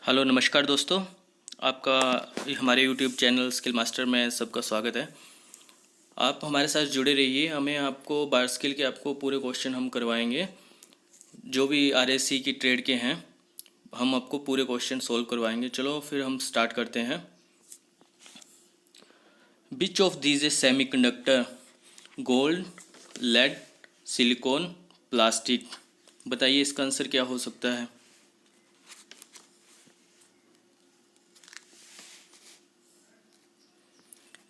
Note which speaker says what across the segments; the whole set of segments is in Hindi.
Speaker 1: हेलो नमस्कार दोस्तों, आपका हमारे यूट्यूब चैनल स्किल मास्टर में सबका स्वागत है। आप हमारे साथ जुड़े रहिए। हमें आपको बार स्किल के आपको पूरे क्वेश्चन हम करवाएंगे। जो भी आरएससी की ट्रेड के हैं हम आपको पूरे क्वेश्चन सोल्व करवाएंगे। चलो फिर हम स्टार्ट करते हैं। Which of these a semiconductor? Gold, lead, silicon, plastic. बताइए इसका आंसर क्या हो सकता है।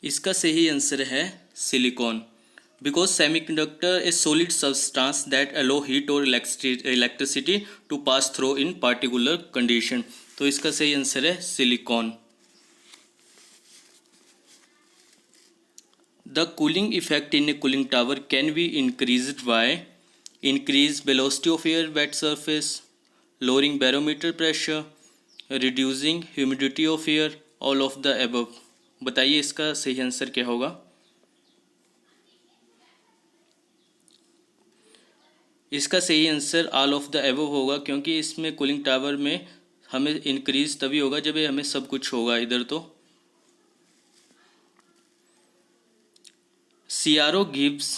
Speaker 1: इसका सही आंसर है silicon. Because semiconductor a solid substance that allow heat और electricity to pass through in particular condition. तो इसका सही आंसर है silicon. The cooling effect in a cooling tower can be increased by increase velocity of air wet surface, lowering barometer pressure, reducing humidity of air, all of the above. बताइए इसका सही आंसर क्या होगा। इसका सही answer all of the above होगा, क्योंकि इसमें कूलिंग टावर में हमें इंक्रीज तभी होगा जब हमें सब कुछ होगा इधर। तो CRO gives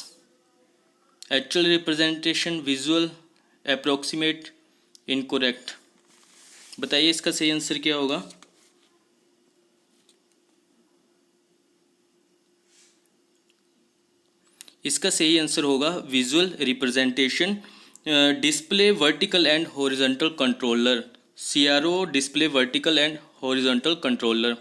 Speaker 1: actual representation, visual, approximate, incorrect. बताइए इसका सही आंसर क्या होगा। इसका सही आंसर होगा visual representation. Display vertical and horizontal controller. CRO display vertical and horizontal controller.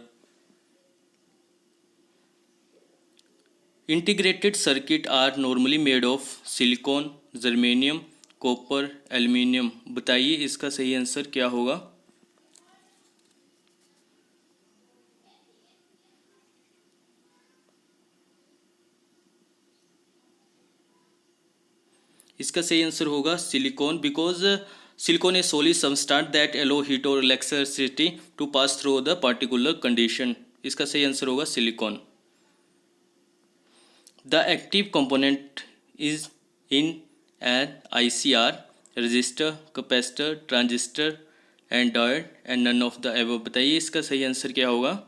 Speaker 1: Integrated circuit are normally made of silicon, germanium, copper, aluminium. बताइए इसका सही आंसर क्या होगा। इसका सही आंसर होगा silicon. Because silicon a solid substance that allow heat और electricity to pass through the particular condition. इसका सही आंसर होगा silicon. The active component is in an ICR, resistor, capacitor, transistor and diode and none of the above. बताइए इसका सही आंसर क्या होगा।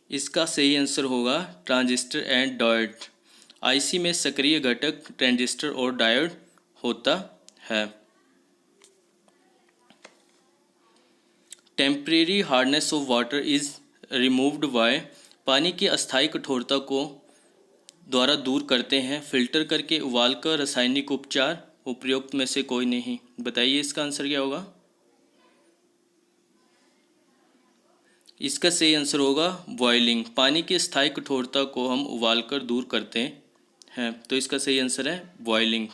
Speaker 1: इसका सही आंसर होगा ट्रांजिस्टर एंड डायोड। IC में सक्रिय घटक ट्रांजिस्टर और डायोड होता है। Temporary hardness of water is removed by. पानी की अस्थायी कठोरता को द्वारा दूर करते हैं फिल्टर करके, उबाल कर, रासायनिक उपचार, उपयुक्त में से कोई नहीं। बताइए इसका आंसर क्या होगा। इसका सही आंसर होगा बॉइलिंग। पानी की स्थायी कठोरता को हम उबाल कर दूर करते हैं, तो इसका सही आंसर है boiling.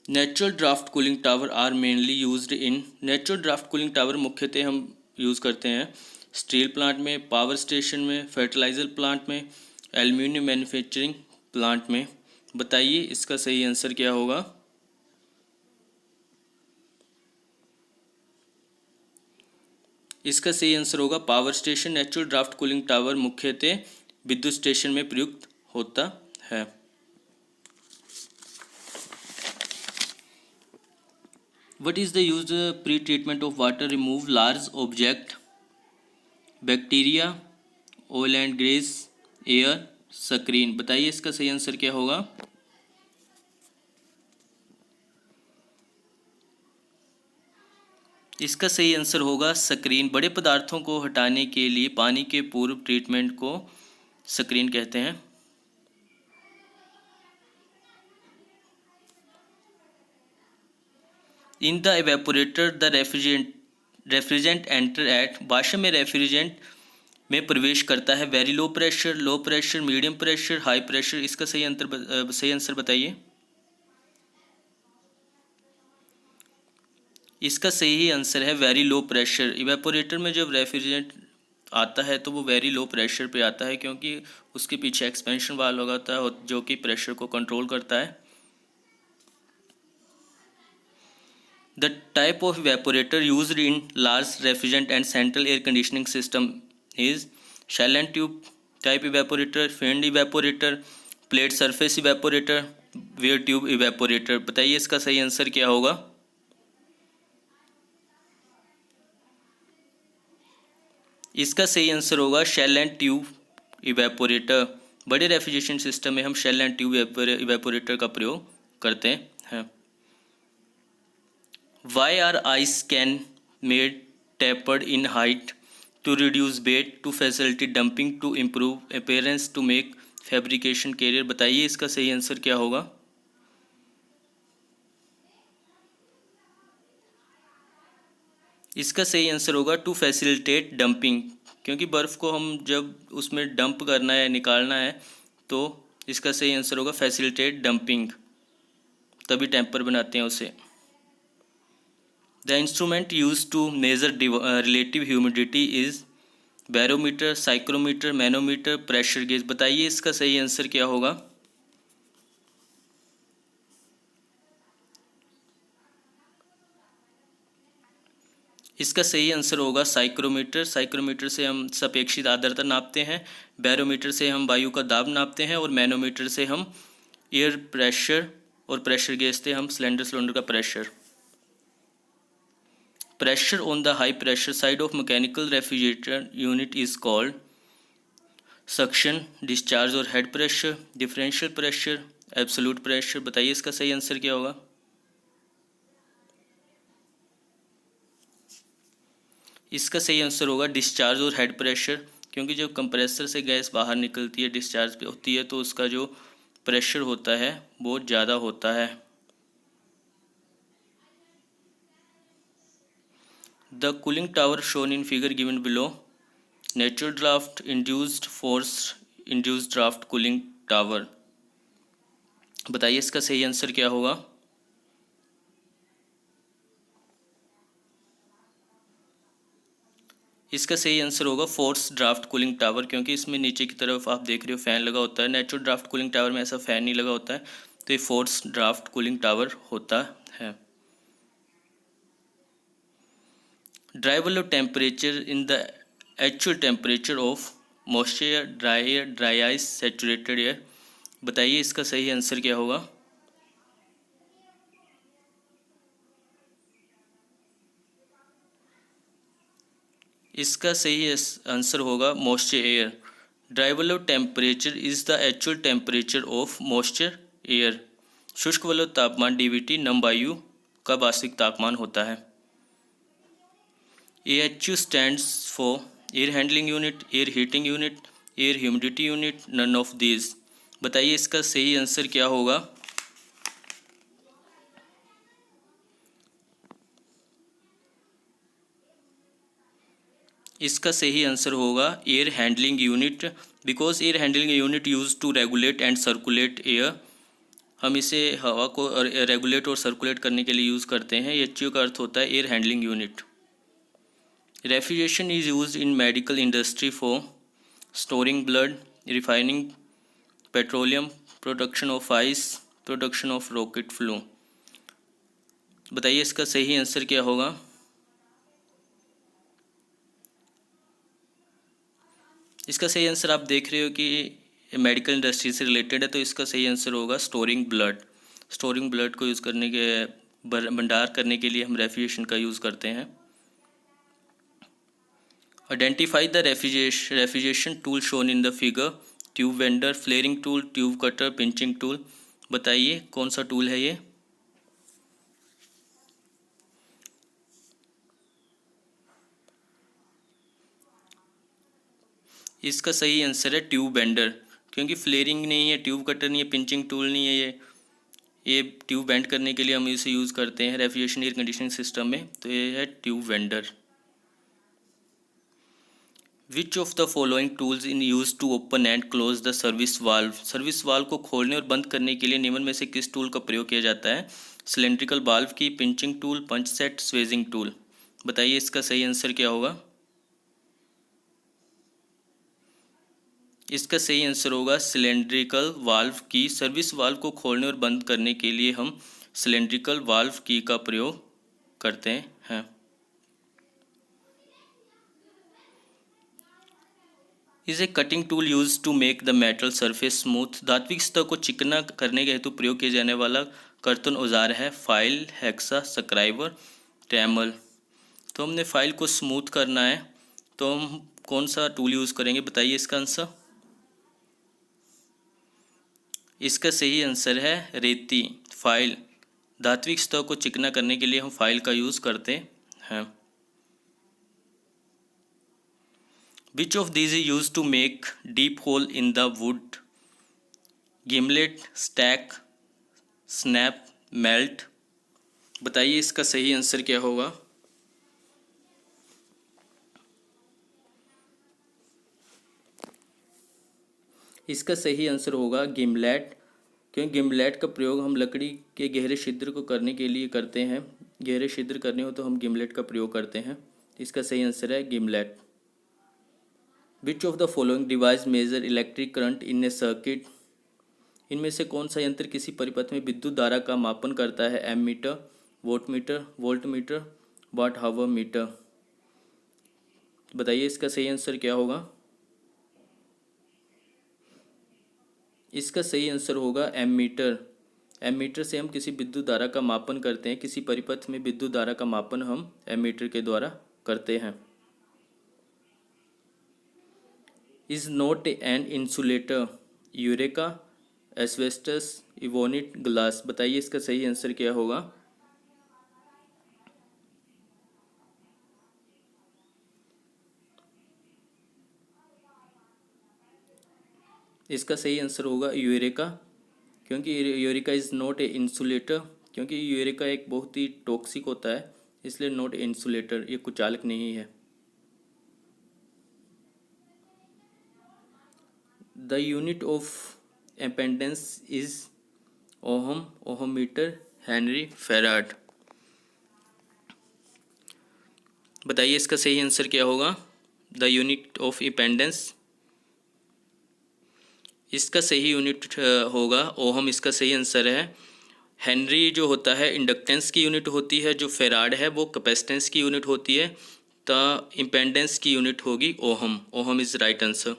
Speaker 1: Natural draft cooling tower are mainly used in. Natural draft cooling tower मुख्यतः हम यूज़ करते हैं स्टील प्लांट में, पावर स्टेशन में, फर्टिलाइजर प्लांट में, एल्युमिनियम मैन्युफैक्चरिंग प्लांट में। बताइए इसका सही आंसर क्या होगा। इसका सही आंसर होगा power station. Natural draft cooling tower मुख्यतः विद्युत स्टेशन में प्रयुक्त होता है। What is the use pre-treatment of water remove large object, bacteria, oil and grace, air, screen. बताइए इसका सही आंसर क्या होगा। इसका सही आंसर होगा स्क्रीन। बड़े पदार्थों को हटाने के लिए पानी के पूर्व ट्रीटमेंट को स्क्रीन कहते हैं। In the evaporator the refrigerant enter eight. वाष्प में रेफ्रिजरेंट में प्रवेश करता है very low pressure, low pressure, medium pressure, high pressure. इसका सही आंसर बताइए। इसका सही आंसर है वेरी लो प्रेशर। इवेपोरेटर में जब रेफ्रिजरेंट आता है तो वो वेरी लो प्रेशर पे आता है, क्योंकि उसके पीछे एक्सपेंशन वाल्व होता है जो कि प्रेशर को कंट्रोल करता है। The type of evaporator used in large refrigerant and central air conditioning system is shell and tube type evaporator, finned evaporator, plate surface evaporator, bare tube evaporator. बताइए इसका सही आंसर क्या होगा। इसका सही आंसर होगा शेल एंड ट्यूब इवेपोरेटर। बड़े रेफ्रिजरेशन सिस्टम में हम शेल एंड ट्यूब इवेपोरेटर का प्रयोग करते हैं। Why are ice can made tapered in height to reduce weight, to facility dumping, to improve appearance, to make fabrication carrier. बताइए इसका सही आंसर क्या होगा। इसका सही आंसर होगा टू फैसिलिटेट डंपिंग, क्योंकि बर्फ़ को हम जब उसमें डंप करना है, निकालना है, तो इसका सही आंसर होगा फैसिलिटेट डंपिंग, तभी टेम्पर बनाते हैं उसे। The instrument use to measure relative humidity is barometer, psychrometer, manometer, pressure gauge. बताइए इसका सही आंसर क्या होगा। इसका सही आंसर होगा साइक्रोमीटर। साइक्रोमीटर से हम सापेक्षिक आर्द्रता नापते हैं, बैरोमीटर से हम वायु का दाब नापते हैं, और मैनोमीटर से हम एयर प्रेशर, और प्रेशर गेज से हम सिलेंडर का pressure. Pressure on the high pressure side of mechanical refrigerator unit is called suction, discharge और head pressure, differential pressure, absolute pressure. बताइए इसका सही आंसर क्या होगा। इसका सही आंसर होगा डिस्चार्ज और हेड प्रेशर, क्योंकि जब कंप्रेसर से गैस बाहर निकलती है, डिस्चार्ज पे होती है, तो उसका जो प्रेशर होता है वो ज़्यादा होता है। The cooling tower shown in figure given below, natural draft, induced force, induced draft cooling tower. बताइए इसका सही आंसर क्या होगा। इसका सही आंसर होगा फोर्स ड्राफ्ट कूलिंग टावर, क्योंकि इसमें नीचे की तरफ आप देख रहे हो फैन लगा होता है। नेचुरल ड्राफ्ट कूलिंग टावर में ऐसा फैन नहीं लगा होता है, तो ये फोर्स ड्राफ्ट कूलिंग टावर होता है। Dry bulb temperature in the actual temperature of moisture air, dry air, dry ice, saturated air. बताइए इसका सही आंसर क्या होगा। इसका सही आंसर होगा moisture air. Dry bulb temperature is the actual temperature of moisture air. शुष्क बल्ब तापमान डीवीटी नम वायु का वास्तविक तापमान होता है। AHU stands for air handling unit, air heating unit, air humidity unit, none of these. बताइए इसका सही आंसर क्या होगा। इसका सही आंसर होगा air handling unit, because air handling unit use to regulate and circulate air. हम इसे हवा को रेगुलेट और सर्कुलेट करने के लिए यूज़ करते हैं। AHU का अर्थ होता है air handling unit. Refrigeration is use in medical industry for storing blood, refining petroleum, production of ice, production of rocket flu. बताइए इसका सही आंसर क्या होगा। इसका सही आंसर आप देख रहे हो कि मेडिकल इंडस्ट्री से रिलेटेड है, तो इसका सही आंसर होगा स्टोरिंग ब्लड। स्टोरिंग ब्लड को यूज़ करने के भंडार करने के लिए हम रेफ्रिजरेशन का यूज़ करते हैं। Identify the refrigeration tool shown in the figure, tube vendor, flaring tool, tube cutter, pinching tool. बताइए कौन सा टूल है ये। इसका सही आंसर है ट्यूब बेंडर, क्योंकि फ्लेयरिंग नहीं है, ट्यूब कटर नहीं है, पिंचिंग टूल नहीं है, ये ट्यूब बेंड करने के लिए हम इसे यूज़ करते हैं रेफ्रिजरेशन एयर कंडीशनिंग सिस्टम में, तो ये है tube bender. Which of the following tools in use to open and close the service valve. Service valve को खोलने और बंद करने के लिए निम्न में से किस टूल का प्रयोग किया जाता है। सिलेंड्रिकल वाल्व की, पिंचिंग टूल, पंच सेट, स्वेजिंग टूल। बताइए इसका सही आंसर क्या होगा। इसका सही आंसर होगा सिलेंड्रिकल वाल्व की। सर्विस वाल्व को खोलने और बंद करने के लिए हम सिलेंड्रिकल वाल्व की का प्रयोग करते हैं। Is a cutting tool use to make the metal surface smooth. धात्विक सतह को चिकना करने के हेतु प्रयोग किया जाने वाला कर्तन औजार है फाइल, हेक्सा, स्क्राइबर, ट्रैमल। तो हमने फाइल को स्मूथ करना है तो हम कौन सा टूल यूज़ करेंगे, बताइए इसका आंसर। इसका सही आंसर है रेती। फाइल, धात्विक सतह को चिकना करने के लिए हम फाइल का यूज़ करते हैं। Which of these is use to make deep hole in the wood? Gimlet, stack, snap, melt. बताइए इसका सही आंसर क्या होगा। इसका सही आंसर होगा गिमलेट, क्योंकि गिमलेट का प्रयोग हम लकड़ी के गहरे छिद्र को करने के लिए करते हैं। गहरे छिद्र करने हो तो हम गिमलेट का प्रयोग करते हैं। इसका सही आंसर है gimlet. Which of the following device measure electric current in a circuit? इनमें से कौन सा यंत्र किसी परिपथ में विद्युत धारा का मापन करता है? एमीटर, वोल्टमीटर, वोल्टमीटर, वाट हावर मीटर। बताइए इसका सही आंसर क्या होगा। इसका सही आंसर होगा एमीटर। एमीटर से हम किसी विद्युत धारा का मापन करते हैं। किसी परिपथ में विद्युत धारा का मापन हम एमीटर के द्वारा करते हैं। Is not an insulator eureka, asbestos, ebonite, glass. बताइए इसका सही आंसर क्या होगा। इसका सही आंसर होगा यूरेका, क्योंकि eureka is not a insulator, क्योंकि यूरेका एक बहुत ही टॉक्सिक होता है, इसलिए नॉट इंसुलेटर, ये कुचालक नहीं है। The unit of impedance is ohm, ohmmeter, Henry, farad. बताइए इसका सही आंसर क्या होगा। द यूनिट ऑफ इम्पेडेंस, इसका सही यूनिट होगा ओहम, इसका सही आंसर है। हेनरी जो होता है इंडक्टेंस की यूनिट होती है, जो फेराड है वो कैपेसिटेंस की यूनिट होती है। तो इम्पेडेंस की यूनिट होगी ohm. Ohm is right answer.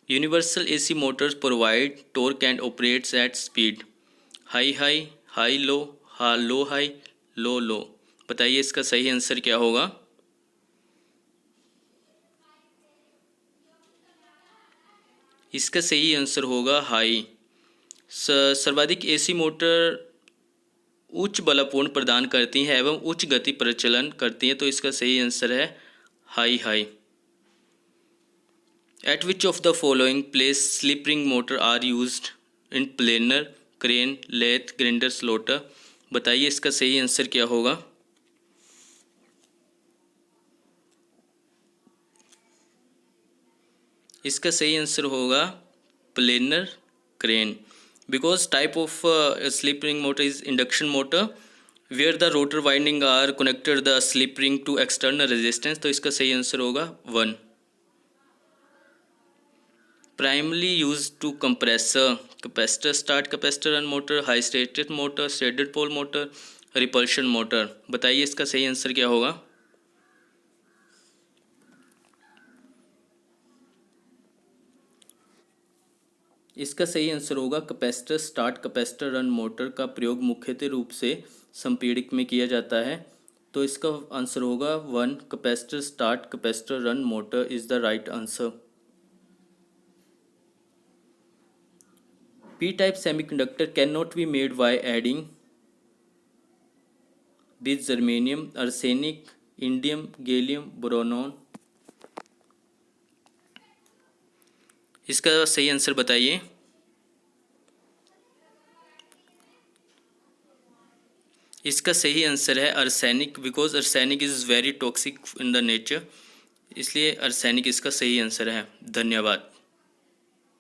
Speaker 1: Universal AC motors provide torque and operates at speed high high, high low, low high, low low. बताइए इसका सही आंसर क्या होगा। इसका सही आंसर होगा हाई। सर्वाधिक एसी मोटर उच्च बलपूर्ण प्रदान करती हैं एवं उच्च गति प्रचलन करती हैं, तो इसका सही आंसर है high high. At which of the following place slip ring motor are used in planer, crane, lathe, grinder, slotter. बताइए इसका सही आंसर क्या होगा। इसका सही आंसर होगा planar, crane, because type of slip ring motor is induction motor where the rotor winding are connected the slip ring to external resistance, तो इसका सही आंसर होगा 1। primarily used to compressor, capacitor, start capacitor run motor, high stated motor, shaded pole motor, repulsion motor। बताइए इसका सही आंसर क्या होगा। इसका सही आंसर होगा capacitor start capacitor run motor का प्रयोग मुख्यतः रूप से संपीड़ित में किया जाता है, तो इसका आंसर होगा 1। Capacitor start capacitor run motor is the right answer. P type semiconductor can not be made by adding with germanium, arsenic, indium, gallium, boron. इसका सही आंसर बताइए। इसका सही आंसर है arsenic, because arsenic is very toxic in the nature, इसलिए आर्सेनिक इसका सही आंसर है। धन्यवाद।